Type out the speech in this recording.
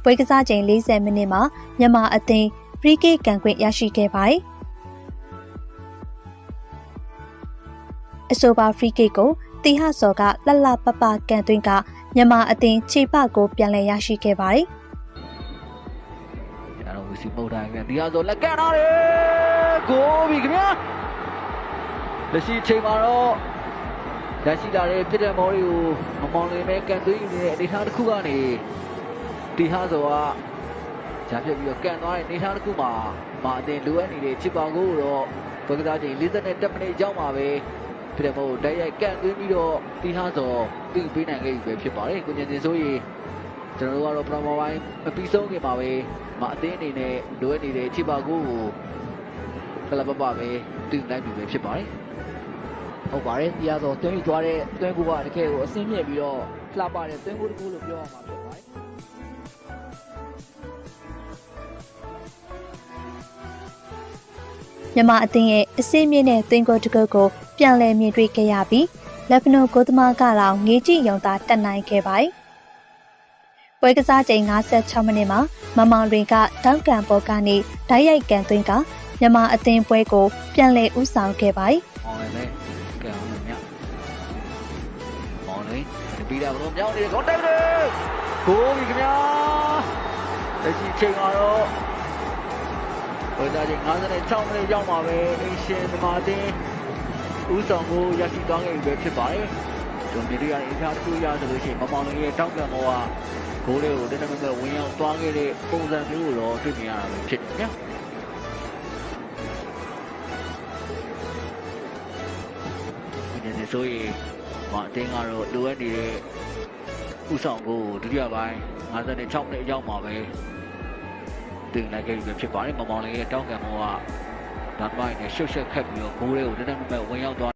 ပွဲကစားချိန်40မိနစ်မှာမြန်မာအသင်းဖရီးကစ်ကန်ခွင့်ရရှိခဲ့ပါတယ်အဆိုပါဖရီးကစ်ကိုတီဟဆော်ကလှလှပပကန်သွင်းကမြန်မာအသင်းခြေပကိုပြန်လည်ရရှိခဲ့ပါတယ်ကျွန်တော်ဝီစီပုတ်ထားပြန်တီဟဆော်လက်ကန်ထားတယ်ဂိုးပြီခင်ဗျာလက်ရှိချိန်မှာတော့ရရှိလာတဲ့ပြည့်တဲ့မော်တွေကိုမမောင်လင်းမဲ့ကန်သွင်းနေတဲ့အနေအထားတစ်ခုကနေတီဟဆော်ကဂျာပြစ်ပြီးတော့ကန်သွားတဲ့အနေအထားတစ်ခုမှာမာအတင်လိုအပ်နေတဲ့ချစ်ပါကိုတော့ပွဲကစားချိန်40မိနစ်ကြောင်းပါပဲပြတဲ့မော်တိုက်ရိုက်ကန်သွင်းပြီးတော့တီဟဆော်ပြီးပေးနိုင်ခဲ့ပြီပဲဖြစ်ပါတယ်ကိုညင်စင်ဆိုရင်ကျွန်တော်တို့ကတော့ပထမပိုင်းမပြီးဆုံးခင်ပါပဲမာအတင်အနေနဲ့လိုအပ်နေတဲ့ချစ်ပါကိုကလပ်ပပပဲတူနိုင်ပြီပဲဖြစ်ပါတယ်ဟုတ်ပါတယ်တရားတော်တွင်းပြီးသွားတဲ့တွင်းကူကတကယ်ကိုအဆင်းမြင့်ပြီးတော့လှပတဲ့တွင်းကူတစ်ခုလို့ပြောရမှာဖြစ်ပါတယ်မြန်မာအသင်းရဲ့အစင်းမြင့်တဲ့သွင်းကိုတစ်ကုတ်ကိုပြန်လည်မြင်တွေ့ခဲ့ရပြီးလက်ဖနိုကိုသမားကတော့ငေးကြည့်ရုံသာတက်နိုင်ခဲ့ပါတယ်။ပွဲကစားချိန်56မိနစ်မှာမမောင်တွင်ကတောက်ကန်ပေါ်ကနေဓာတ်ရိုက်ကန်သွင်းကမြန်မာအသင်းပွဲကိုပြန်လည်ဦးဆောင်ခဲ့ပါတယ်။အောင်လည်းကဲအောင်လည်းည။အောင်လည်းပြီးတာဘလို့မြောင်းနေကောင်းတိုက်တယ်။ဂိုးပြီခင်ဗျာ။လက်ရှိချိန်မှာတော့ပွဲစားချိန်56မိနစ်ရောက်မှာပဲအင်ရှင်သမားတင်ဦးဆောင်ကိုရရှိသွားခဲ့ပြီပဲဖြစ်ပါတယ်။ကျွန်တော်တို့ရတဲ့အထားတစ်ခုရဆိုလို့ရှိရင်မမောင်လေးရဲ့တောက်ကံပေါ်ကဂိုးလေးကိုတနက်မဲ့ဝင်ရောက်သွားခဲ့တဲ့ပုံစံမျိုးကိုတော့တွေ့မြင်ရတာပဲဖြစ်တယ်နော်။ဆိုရင်အတင်းကတော့လိုအပ်နေတဲ့ဥဆောင်ကိုဒုတိယပိုင်း56မိနစ်အရောက်မှာပဲတင်လိုက်ခဲ့ပြီဖြစ်ပါတယ်မမောင်လေးရဲ့တောင်းကံမောကဒါပိုင်းနဲ့ရှုပ်ရှက်ခတ်ပြီးတော့ဂိုးလေးကိုတနက်မဲ့ဝင်ရောက်သွား